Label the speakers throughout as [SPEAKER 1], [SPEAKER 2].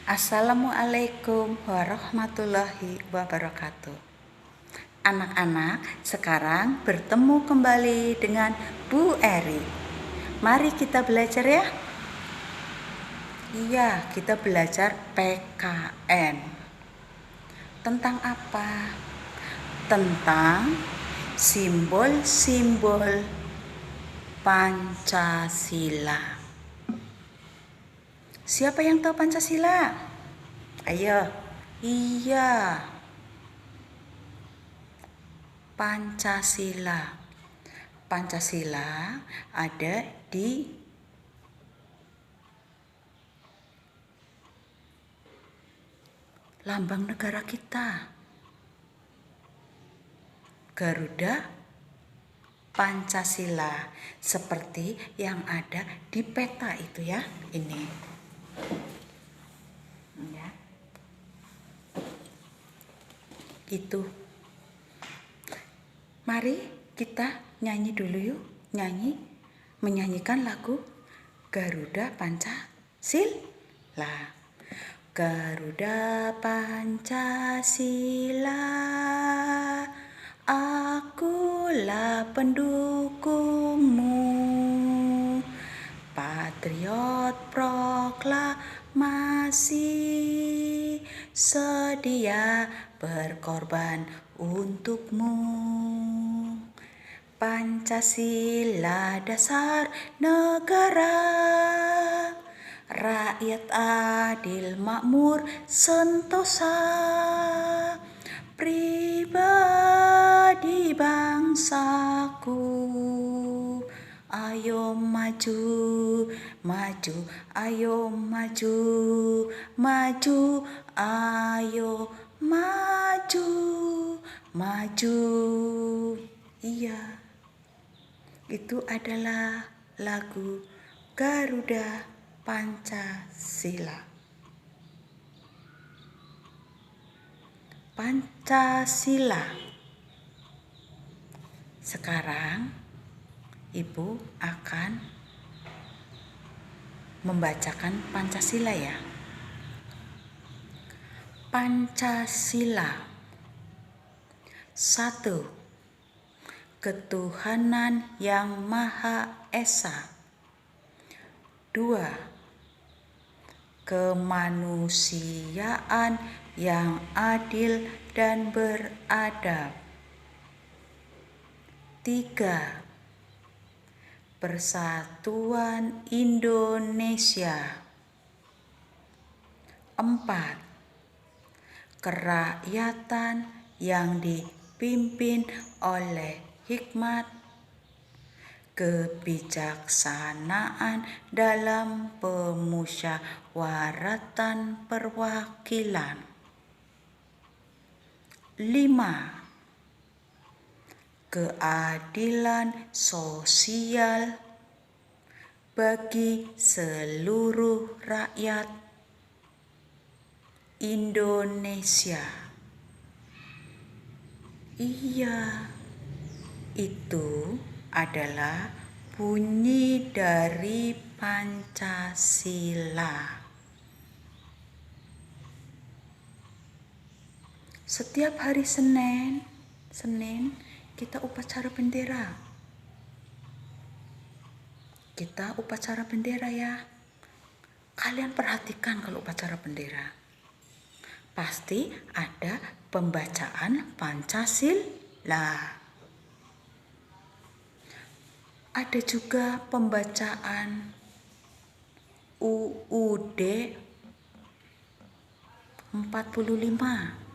[SPEAKER 1] Assalamualaikum warahmatullahi wabarakatuh. Anak-anak, sekarang bertemu kembali dengan Bu Eri. Mari kita belajar ya. Iya, kita belajar PKN. Tentang apa? Tentang simbol-simbol Pancasila. Siapa yang tahu Pancasila? Ayo. Iya. Pancasila. Pancasila ada di lambang negara kita. Garuda Pancasila, seperti yang ada di peta itu ya. Ini. Ya. Itu. Mari kita nyanyi dulu yuk. Menyanyikan lagu Garuda Pancasila. Garuda Pancasila, akulah pendukungmu. Patriot proklamasi, sedia berkorban untukmu. Pancasila dasar negara, rakyat adil makmur sentosa, pribadi bangsaku. Ayo maju, maju, ayo maju, maju, ayo maju, maju. Iya, itu adalah lagu Garuda Pancasila. Pancasila. Sekarang Ibu akan membacakan Pancasila ya. Pancasila. 1. Ketuhanan yang Maha Esa. 2. Kemanusiaan yang adil dan beradab. 3. Persatuan Indonesia. 4. Kerakyatan yang dipimpin oleh hikmat, kebijaksanaan dalam pemusyawaratan perwakilan. 5. Keadilan sosial bagi seluruh rakyat Indonesia. Iya, itu adalah bunyi dari Pancasila. Setiap hari Senin kita upacara bendera. Kita upacara bendera ya. Kalian perhatikan kalau upacara bendera. Pasti ada pembacaan Pancasila. Ada juga pembacaan UUD 45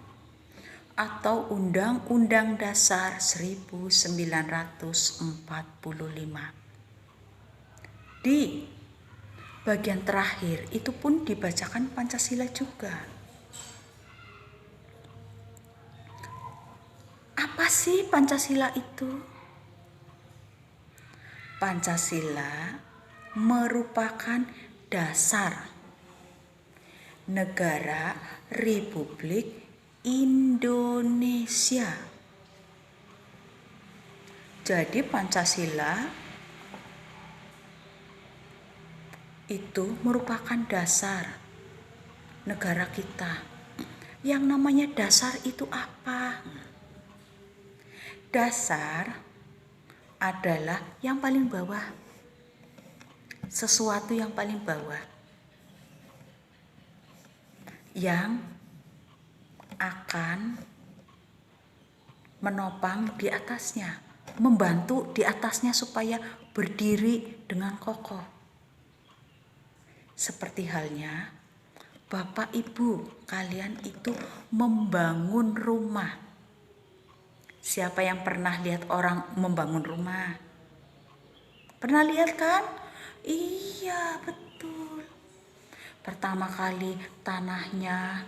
[SPEAKER 1] atau Undang-Undang Dasar 1945. Di bagian terakhir itu pun dibacakan Pancasila juga. Apa sih Pancasila itu? Pancasila merupakan dasar negara Republik Indonesia. Jadi Pancasila itu merupakan dasar negara kita. Yang namanya dasar itu apa? Dasar adalah yang paling bawah. Sesuatu yang paling bawah. Yang akan menopang di atasnya, membantu di atasnya supaya berdiri dengan kokoh. Seperti halnya Bapak Ibu kalian itu membangun rumah. Siapa yang pernah lihat orang membangun rumah? Pernah lihat kan? Iya, betul. Pertama kali tanahnya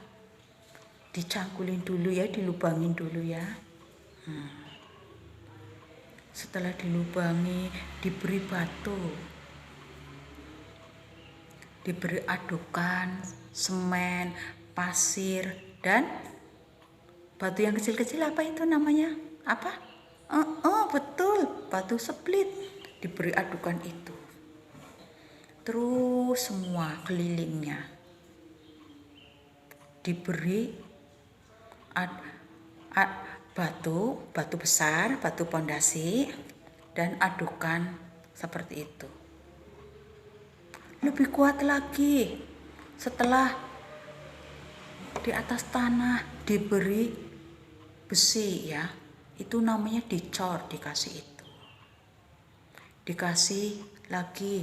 [SPEAKER 1] dicangkulin dulu ya, dilubangin dulu ya. Setelah dilubangi, diberi batu, diberi adukan, semen, pasir, dan batu yang kecil-kecil apa itu namanya? Apa? Betul, batu split. Diberi adukan itu. Terus semua kelilingnya diberi batu besar, batu pondasi, dan adukan seperti itu. Lebih kuat lagi setelah di atas tanah diberi besi ya, itu namanya dicor, dikasih itu. Dikasih lagi,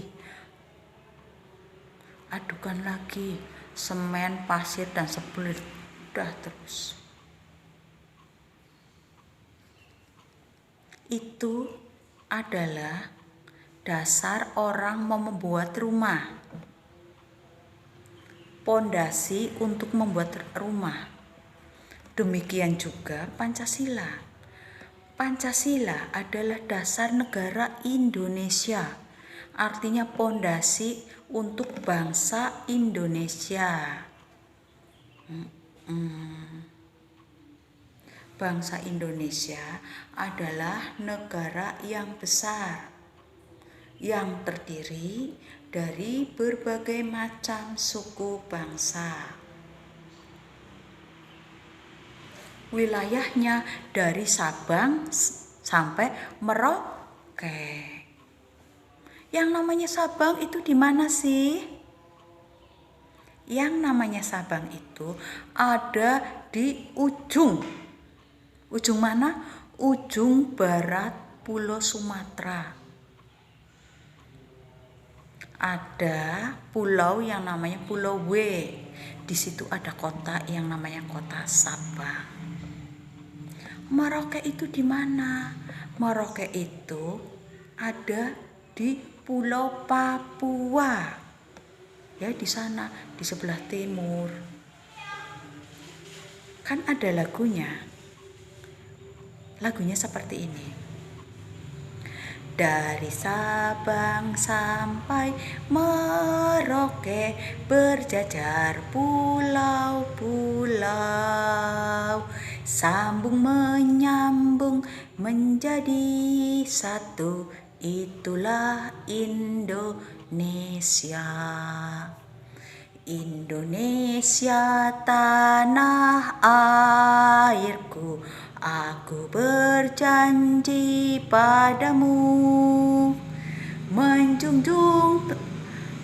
[SPEAKER 1] adukan lagi, semen, pasir, dan split. Udah terus. Itu adalah dasar orang mau membuat rumah. Pondasi untuk membuat rumah. Demikian juga Pancasila. Pancasila adalah dasar negara Indonesia. Artinya pondasi untuk bangsa Indonesia. Bangsa Indonesia adalah negara yang besar, yang terdiri dari berbagai macam suku bangsa. Wilayahnya dari Sabang sampai Merauke. Yang namanya Sabang itu di mana sih? Yang namanya Sabang itu ada di ujung. Ujung mana? Ujung barat Pulau Sumatera. Ada pulau yang namanya Pulau W. Di situ ada kota yang namanya Kota Sabang. Merauke itu di mana? Merauke itu ada di Pulau Papua. Ya, di sana, di sebelah timur. Kan ada lagunya. Lagunya seperti ini. Dari Sabang sampai Merauke berjajar pulau-pulau, sambung menyambung menjadi satu, itulah Indonesia. Indonesia tanah airku, aku berjanji padamu menjunjung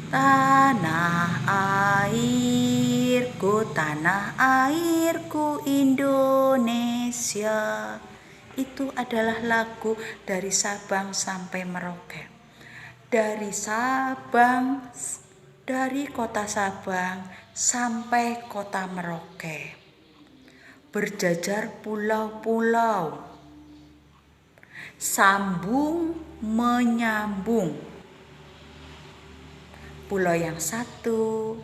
[SPEAKER 1] tanah airku Indonesia. Itu adalah lagu dari Sabang sampai Merauke. Dari kota Sabang sampai kota Merauke. Berjajar pulau-pulau, sambung menyambung. Pulau yang satu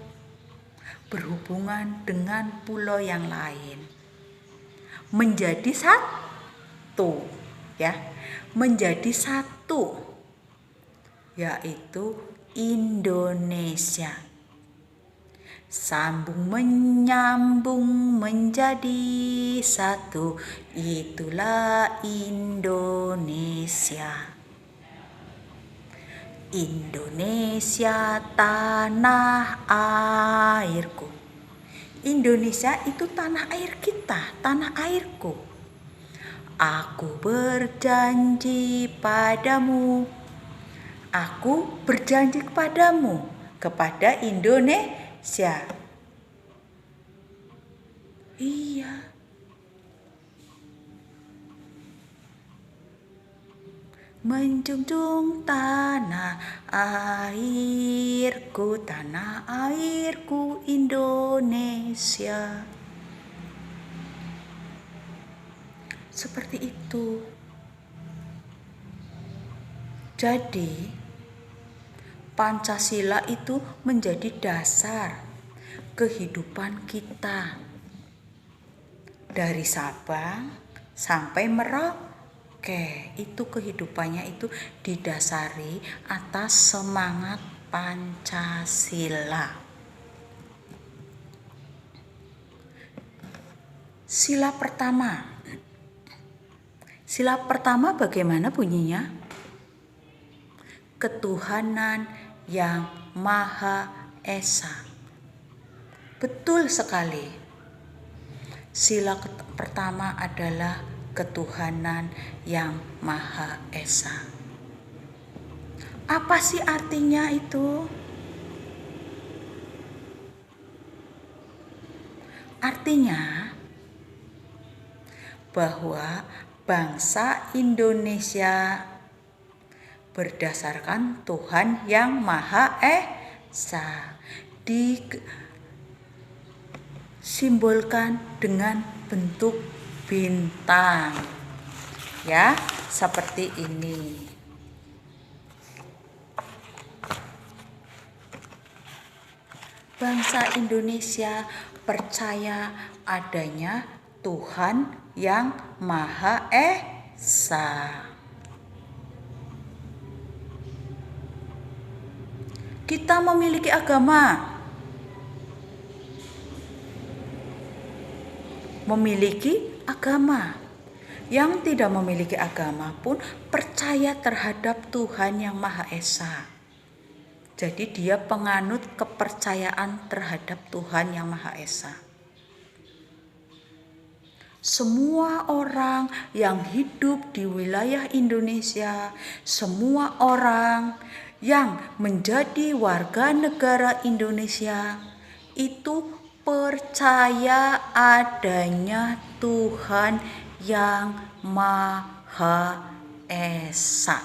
[SPEAKER 1] berhubungan dengan pulau yang lain. Menjadi satu, ya. Menjadi satu, yaitu Indonesia. Sambung menyambung menjadi satu, itulah Indonesia. Indonesia tanah airku, Indonesia itu tanah air kita, tanah airku. Aku berjanji padamu, aku berjanji kepadamu, kepada Indonesia. Iya. Menjunjung tanah airku Indonesia. Seperti itu. Jadi, Pancasila itu menjadi dasar kehidupan kita. Dari Sabang sampai Merauke, itu kehidupannya itu didasari atas semangat Pancasila. Sila pertama bagaimana bunyinya? Ketuhanan yang Maha Esa. Betul sekali. Sila pertama adalah ketuhanan yang Maha Esa. Apa sih artinya itu? Artinya bahwa bangsa Indonesia berdasarkan Tuhan yang Maha Esa, disimbolkan dengan bentuk bintang, ya, seperti ini. Bangsa Indonesia percaya adanya Tuhan yang Maha Esa. Kita memiliki agama. Yang tidak memiliki agama pun percaya terhadap Tuhan yang Maha Esa. Jadi dia penganut kepercayaan terhadap Tuhan yang Maha Esa. Semua orang yang hidup di wilayah Indonesia, semua orang yang menjadi warga negara Indonesia itu percaya adanya Tuhan yang Maha Esa.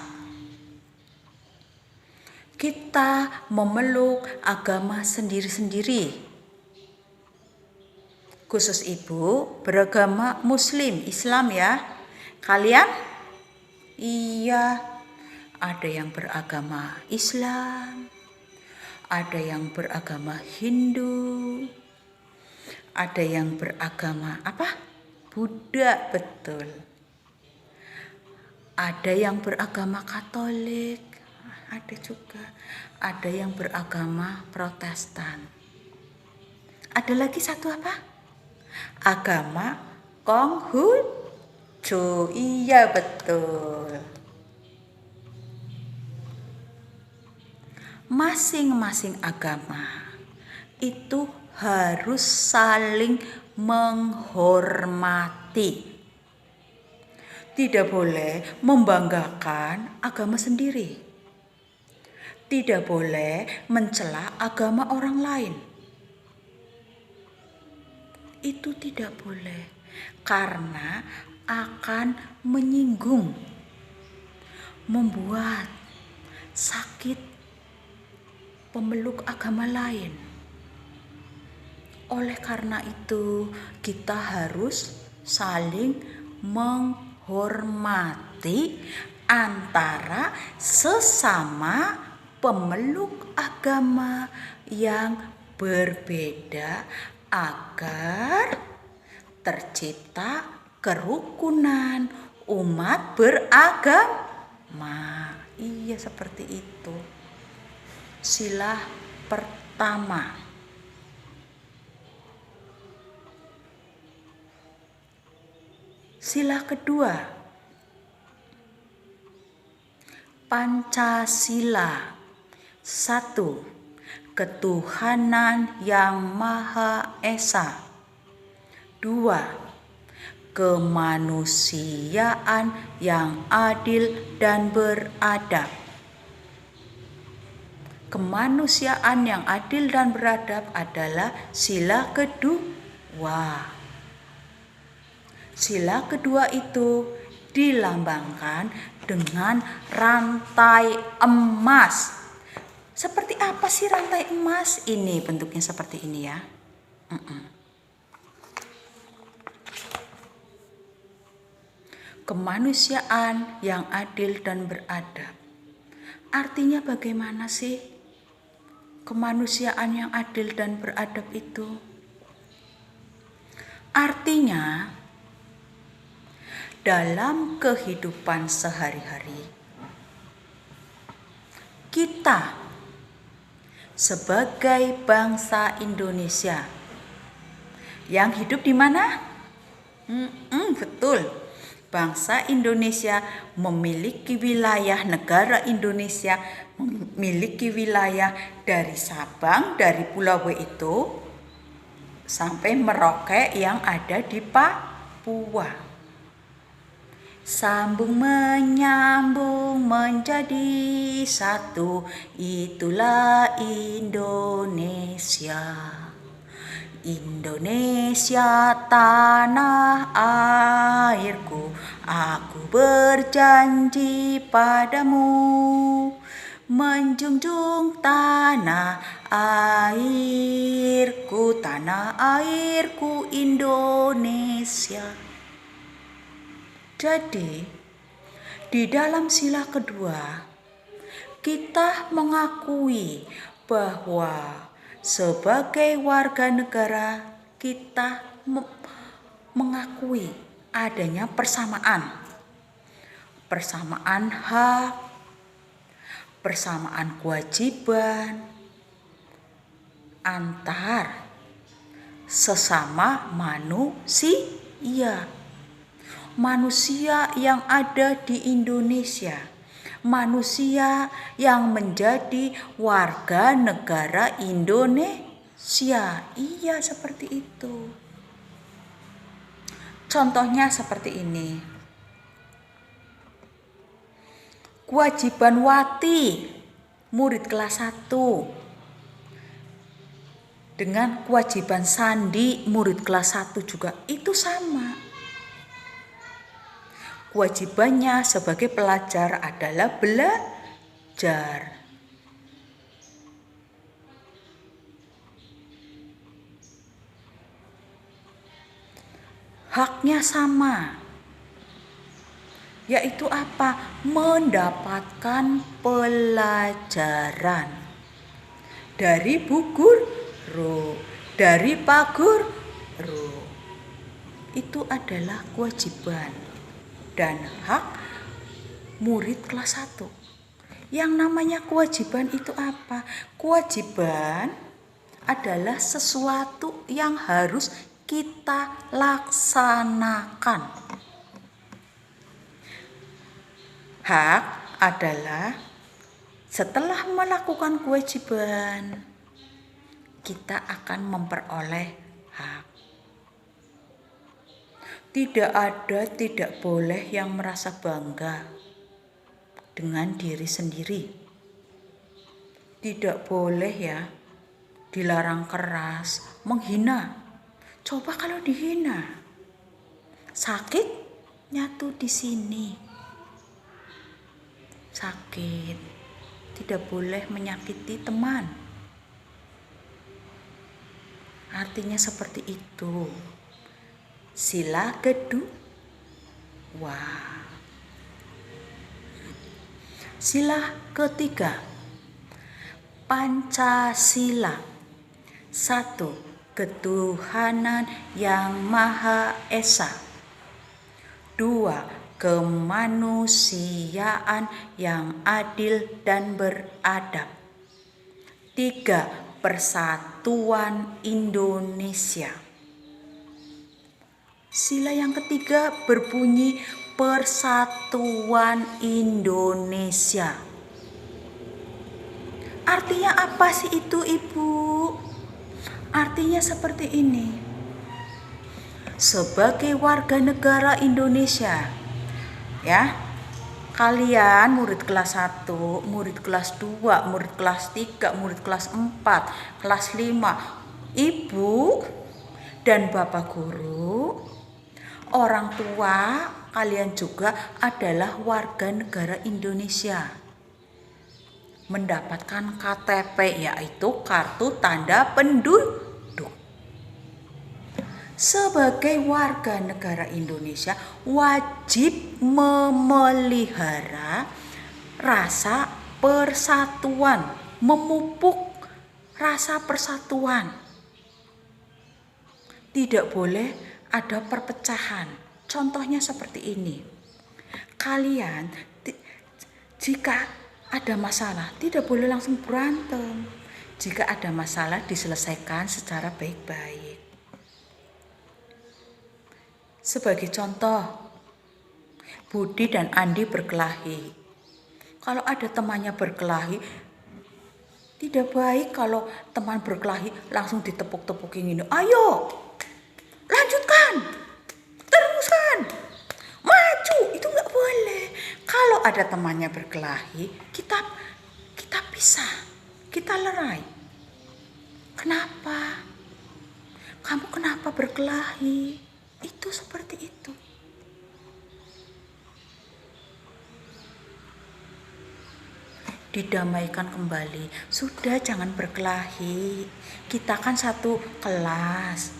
[SPEAKER 1] Kita memeluk agama sendiri-sendiri. Khusus ibu beragama Muslim, Islam ya. Kalian? Iya. Ada yang beragama Islam, ada yang beragama Hindu, ada yang beragama apa? Buddha, betul. Ada yang beragama Katolik, ada juga. Ada yang beragama Protestan. Ada lagi satu apa? Agama Konghucu. Iya, betul. Masing-masing agama itu harus saling menghormati. Tidak boleh membanggakan agama sendiri. Tidak boleh mencela agama orang lain. Itu tidak boleh, karena akan menyinggung, membuat sakit pemeluk agama lain. Oleh karena itu, kita harus saling menghormati antara sesama pemeluk agama yang berbeda agar tercipta kerukunan umat beragama. Iya, seperti itu. Sila pertama. Sila kedua. Pancasila. 1. ketuhanan yang Maha Esa. 2. Kemanusiaan yang adil dan beradab. Kemanusiaan yang adil dan beradab adalah sila kedua. Sila kedua itu dilambangkan dengan rantai emas. Seperti apa sih rantai emas? Ini bentuknya seperti ini ya. Kemanusiaan yang adil dan beradab. Artinya bagaimana sih kemanusiaan yang adil dan beradab itu? Artinya dalam kehidupan sehari-hari kita sebagai bangsa Indonesia yang hidup di mana? Betul. Bangsa Indonesia memiliki wilayah, negara Indonesia memiliki wilayah dari Sabang, dari Pulau W itu sampai Merauke yang ada di Papua. Sambung menyambung menjadi satu, itulah Indonesia. Indonesia tanah airku, aku berjanji padamu menjunjung tanah airku Indonesia. Jadi, di dalam sila kedua kita mengakui bahwa sebagai warga negara kita mengakui adanya persamaan hak, persamaan kewajiban antar sesama manusia yang ada di Indonesia, manusia yang menjadi warga negara Indonesia. Iya, seperti itu. Contohnya seperti ini. Kewajiban Wati, murid kelas 1, dengan kewajiban Sandi, murid kelas 1 juga itu sama. Kewajibannya sebagai pelajar adalah belajar. Haknya sama, yaitu apa? Mendapatkan pelajaran dari Bu Guru, dari Pak Guru. Itu adalah kewajiban dan hak murid kelas 1. Yang namanya kewajiban itu apa? Kewajiban adalah sesuatu yang harus kita laksanakan. Hak adalah setelah melakukan kewajiban, kita akan memperoleh hak. Tidak boleh yang merasa bangga dengan diri sendiri. Tidak boleh ya dilarang keras, menghina. Coba kalau dihina, sakitnya tuh di sini. Sakit. Tidak boleh menyakiti teman. Artinya seperti itu. Sila kedua. Sila ketiga, Pancasila. 1. Ketuhanan yang Maha Esa. 2. Kemanusiaan yang adil dan beradab. 3. Persatuan Indonesia. Sila yang ketiga berbunyi Persatuan Indonesia. Artinya apa sih itu, Ibu? Artinya seperti ini. Sebagai warga negara Indonesia, ya, kalian murid kelas 1, murid kelas 2, murid kelas 3, murid kelas 4, kelas 5, Ibu dan Bapak guru, orang tua kalian juga adalah warga negara Indonesia. Mendapatkan KTP, yaitu kartu tanda penduduk. Sebagai warga negara Indonesia wajib memelihara rasa persatuan, memupuk rasa persatuan. Tidak boleh ada perpecahan. Contohnya seperti ini. Kalian jika ada masalah tidak boleh langsung berantem. Jika ada masalah diselesaikan secara baik-baik. Sebagai contoh, Budi dan Andi berkelahi. Kalau ada temannya berkelahi, tidak baik kalau teman berkelahi langsung ditepuk-tepukin ini. Ayo, lanjutkan, teruskan, maju. Itu nggak boleh. Kalau ada temannya berkelahi, kita pisah, kita lerai. Kenapa? Kamu kenapa berkelahi? Itu seperti itu. Didamaikan kembali. Sudah, jangan berkelahi. Kita kan satu kelas.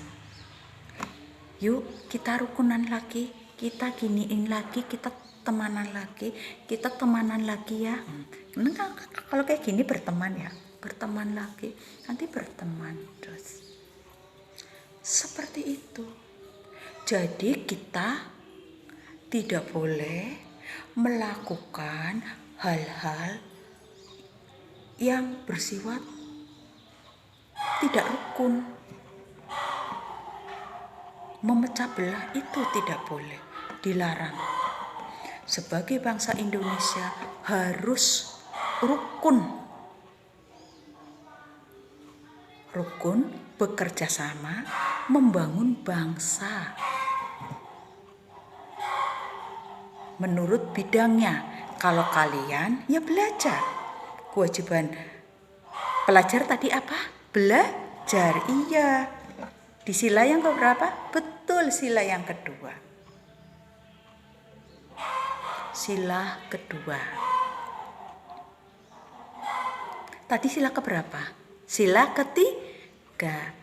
[SPEAKER 1] Yuk kita rukunan lagi. Kita giniin lagi. Kita temanan lagi. Kita temanan lagi ya. Kalau kayak gini berteman ya. Berteman lagi. Nanti berteman terus. Seperti itu. Jadi kita tidak boleh melakukan hal-hal yang bersifat tidak rukun. Memecah belah itu tidak boleh, dilarang. Sebagai bangsa Indonesia harus rukun. Rukun bekerja sama membangun bangsa. Menurut bidangnya, kalau kalian ya belajar. Kewajiban pelajar tadi apa? Belajar, iya. Di sila yang keberapa? Betul, sila yang kedua. Sila kedua. Tadi sila keberapa? Sila ketiga.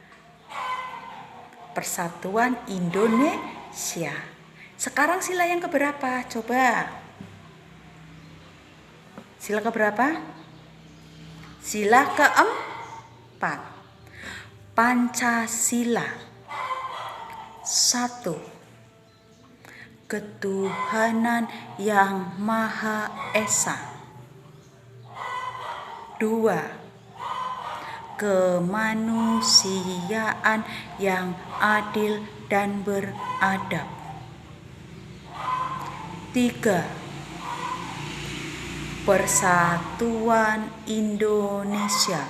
[SPEAKER 1] Persatuan Indonesia. Sekarang sila yang keberapa? Coba. Sila keberapa? Sila keempat. Pancasila. 1. Ketuhanan yang Maha Esa. 2. Kemanusiaan yang adil dan beradab. 3. Persatuan Indonesia.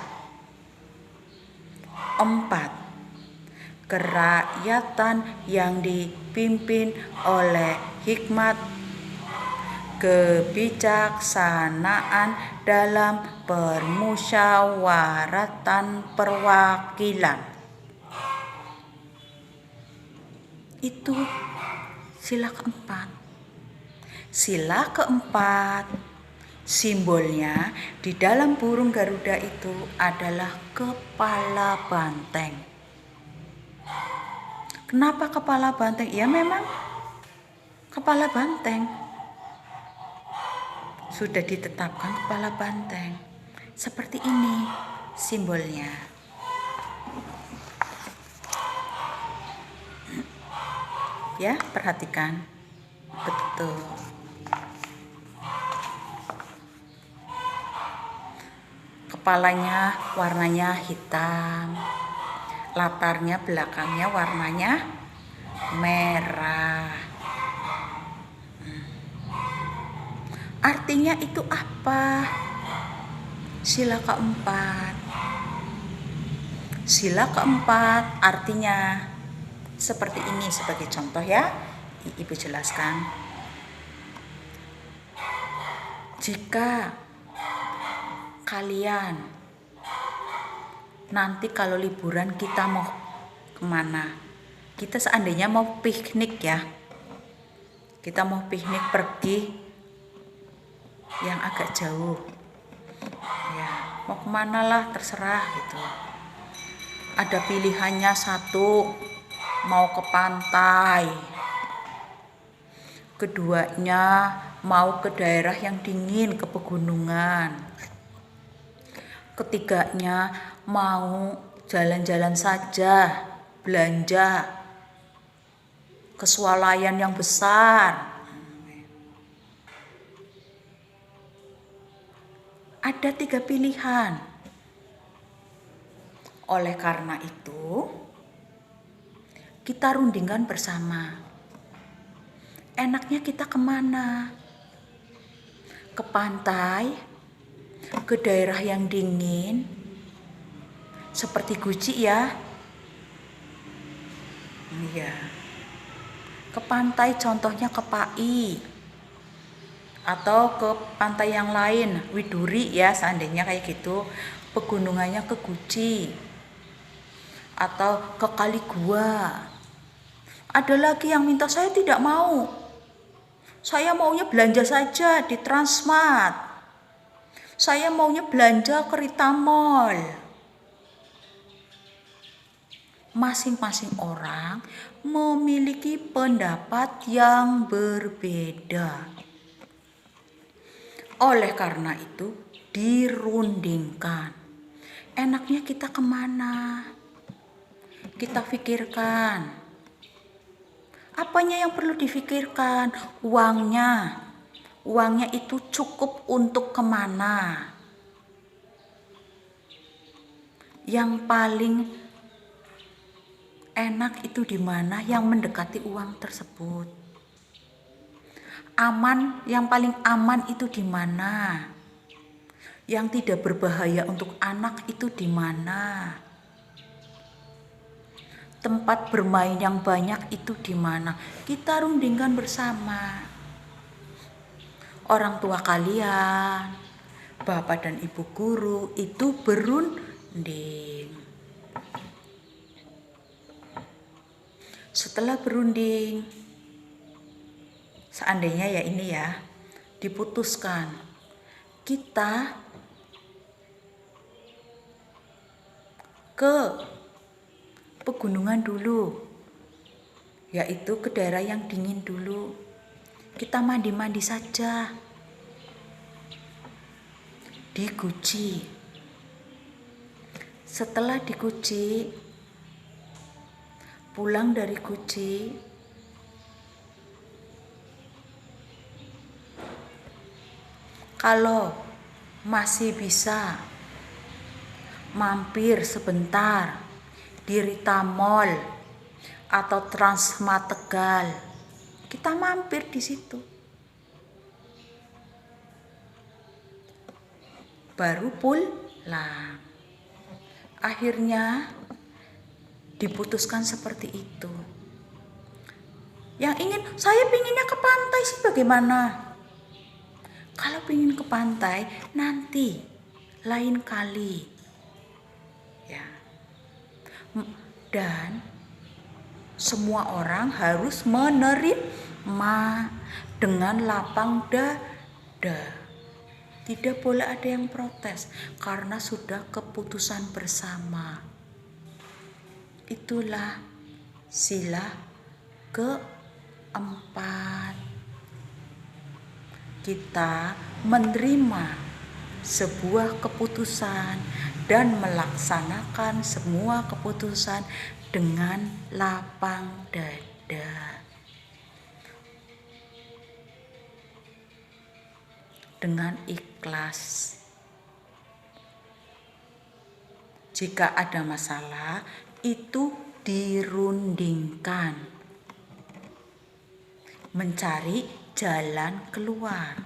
[SPEAKER 1] 4. Kerakyatan yang dipimpin oleh hikmat, kebijaksanaan dalam permusyawaratan perwakilan. Itu sila keempat. Sila keempat, simbolnya di dalam burung Garuda itu adalah kepala banteng. Kenapa kepala banteng? Ya memang kepala banteng. Sudah ditetapkan kepala banteng. Seperti ini simbolnya. Ya, perhatikan. Betul. Kepalanya warnanya hitam, latarnya belakangnya warnanya merah. Artinya itu apa? Sila keempat. Sila keempat artinya seperti ini sebagai contoh ya. Ibu jelaskan. Jika kalian nanti kalau liburan kita mau kemana? Kita seandainya mau piknik ya. Kita mau piknik pergi yang agak jauh. Ya, mau kemana lah terserah gitu. Ada pilihannya satu, mau ke pantai. Keduanya mau ke daerah yang dingin, ke pegunungan. Ketiganya mau jalan-jalan saja, belanja ke swalayan yang besar. Ada 3 pilihan. Oleh karena itu, kita rundingkan bersama. Enaknya kita kemana? Ke pantai, ke daerah yang dingin, seperti Guci ya. Iya. Ke pantai contohnya ke Pai. Atau ke pantai yang lain, Widuri ya seandainya kayak gitu. Pegunungannya ke Guci. Atau ke Kali Gua. Ada lagi yang minta saya tidak mau. Saya maunya belanja saja di Transmart. Saya maunya belanja ke Rita Mall. Masing-masing orang memiliki pendapat yang berbeda. Oleh karena itu, dirundingkan. Enaknya kita kemana? Kita pikirkan. Apanya yang perlu difikirkan? Uangnya. Uangnya itu cukup untuk kemana? Yang paling enak itu di mana? Yang mendekati uang tersebut. Aman, yang paling aman itu di mana? Yang tidak berbahaya untuk anak itu di mana? Tempat bermain yang banyak itu di mana? Kita rundingkan bersama. Orang tua kalian, bapak dan ibu guru itu berunding. Setelah berunding, seandainya ya ini ya, diputuskan kita ke pegunungan dulu, yaitu ke daerah yang dingin dulu. Kita mandi-mandi saja di Guci. Setelah di Guci, pulang dari Guci, kalau masih bisa mampir sebentar di Rita Mall atau Transmart Tegal, kita mampir di situ. Baru pulang. Akhirnya diputuskan seperti itu. Yang ingin, saya pinginnya ke pantai sih bagaimana? Kalau pingin ke pantai, nanti lain kali. Ya. Dan semua orang harus menerima dengan lapang dada. Tidak boleh ada yang protes karena sudah keputusan bersama. Itulah sila keempat. Kita menerima sebuah keputusan dan melaksanakan semua keputusan dengan lapang dada. Dengan ikhlas. Jika ada masalah, itu dirundingkan. Mencari jalan keluar.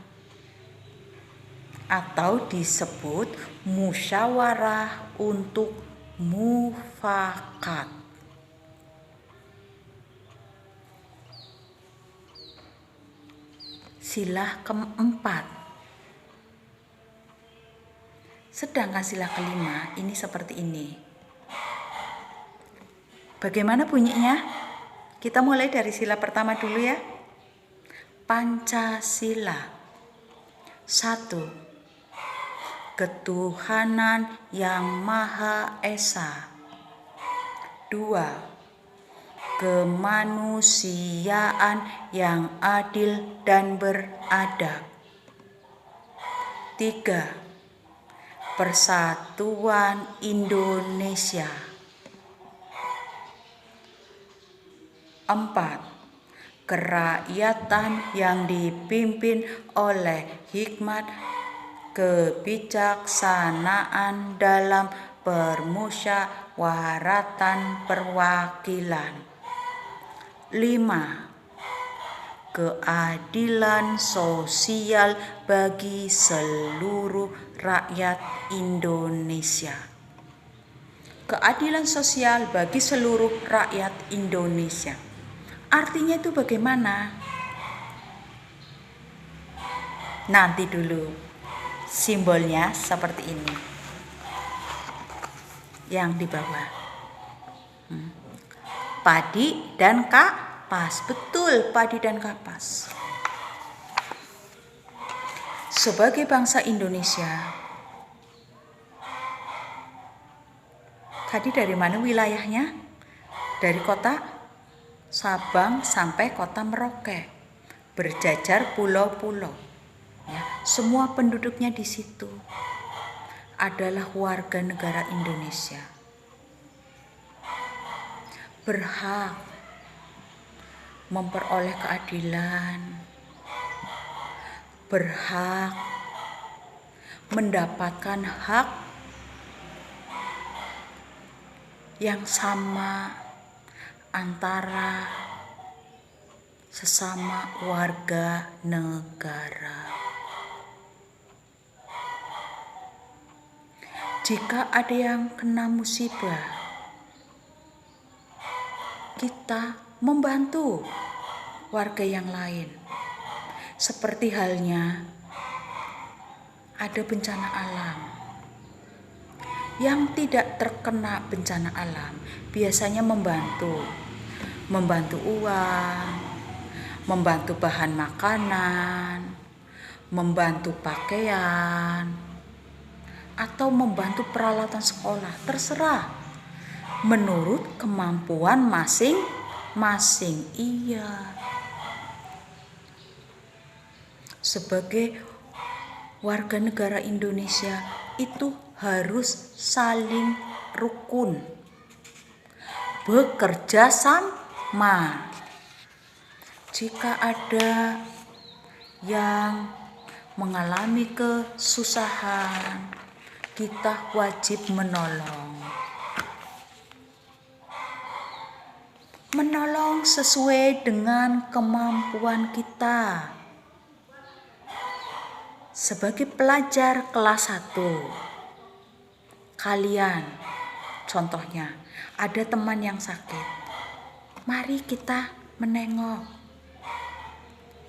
[SPEAKER 1] atau disebut musyawarah untuk mufakat. Sila keempat. Sedangkan sila kelima ini seperti ini. Bagaimana bunyinya? Kita mulai dari sila pertama dulu ya. Pancasila. 1. Ketuhanan yang Maha Esa. 2. Kemanusiaan yang adil dan beradab. 3. Persatuan Indonesia. 4. Kerakyatan yang dipimpin oleh hikmat kebijaksanaan dalam permusyawaratan perwakilan. 5. Keadilan sosial bagi seluruh rakyat Indonesia. Keadilan sosial bagi seluruh rakyat Indonesia. Artinya itu bagaimana? Nanti dulu. Simbolnya seperti ini. Yang di bawah. Padi dan kapas. Betul, padi dan kapas. Sebagai bangsa Indonesia. Tadi dari mana wilayahnya? Dari kota Sabang sampai kota Merauke. Berjajar pulau-pulau. Ya, semua penduduknya di situ adalah warga negara Indonesia. Berhak memperoleh keadilan, berhak mendapatkan hak yang sama antara sesama warga negara. Jika ada yang kena musibah, kita membantu warga yang lain. Seperti halnya ada bencana alam. Yang tidak terkena bencana alam biasanya membantu uang, membantu bahan makanan, membantu pakaian, atau membantu peralatan sekolah, terserah menurut kemampuan masing-masing. Iya, sebagai warga negara Indonesia itu harus saling rukun, bekerja sama. Jika ada yang mengalami kesusahan, kita wajib menolong sesuai dengan kemampuan kita. Sebagai pelajar kelas 1, kalian contohnya ada teman yang sakit, mari kita menengok.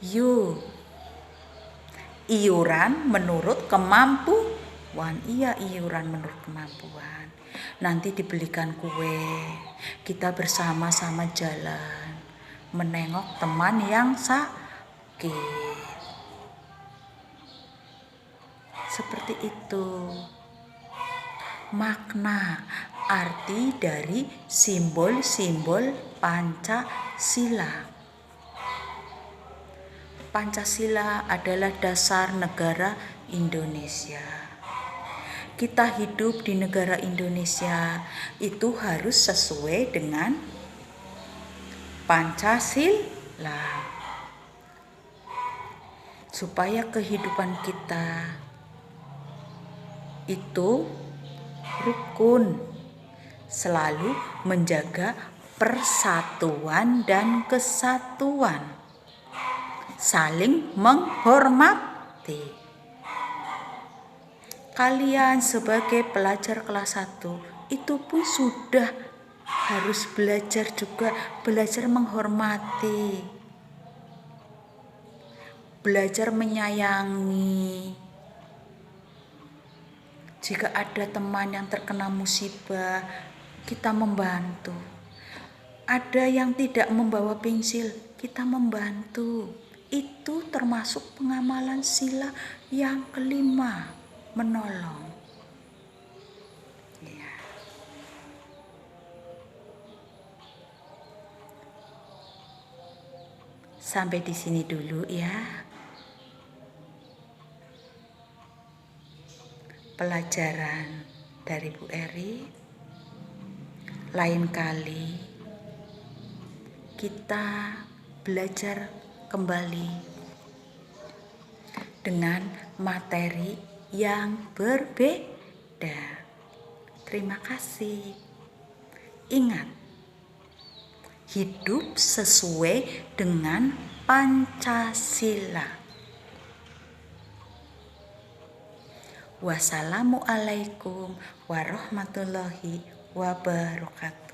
[SPEAKER 1] Yuk, iuran menurut kemampuan. Iya, iuran menurut kemampuan. Nanti dibelikan kue, kita bersama-sama jalan menengok teman yang sakit. Seperti itu makna arti dari simbol-simbol Pancasila. Pancasila adalah dasar negara Indonesia. Kita hidup di negara Indonesia itu harus sesuai dengan Pancasila. Supaya kehidupan kita itu rukun, selalu menjaga persatuan dan kesatuan, saling menghormati. Kalian sebagai pelajar kelas 1 itu pun sudah harus belajar juga, belajar menghormati, belajar menyayangi. Jika ada teman yang terkena musibah, kita membantu. Ada yang tidak membawa pensil, kita membantu. Itu termasuk pengamalan sila yang kelima, menolong. Ya. Sampai di sini dulu ya. Pelajaran dari Bu Eri. Lain kali kita belajar kembali dengan materi yang berbeda. Terima kasih. Ingat, hidup sesuai dengan Pancasila. Wassalamualaikum warahmatullahi wabarakatuh.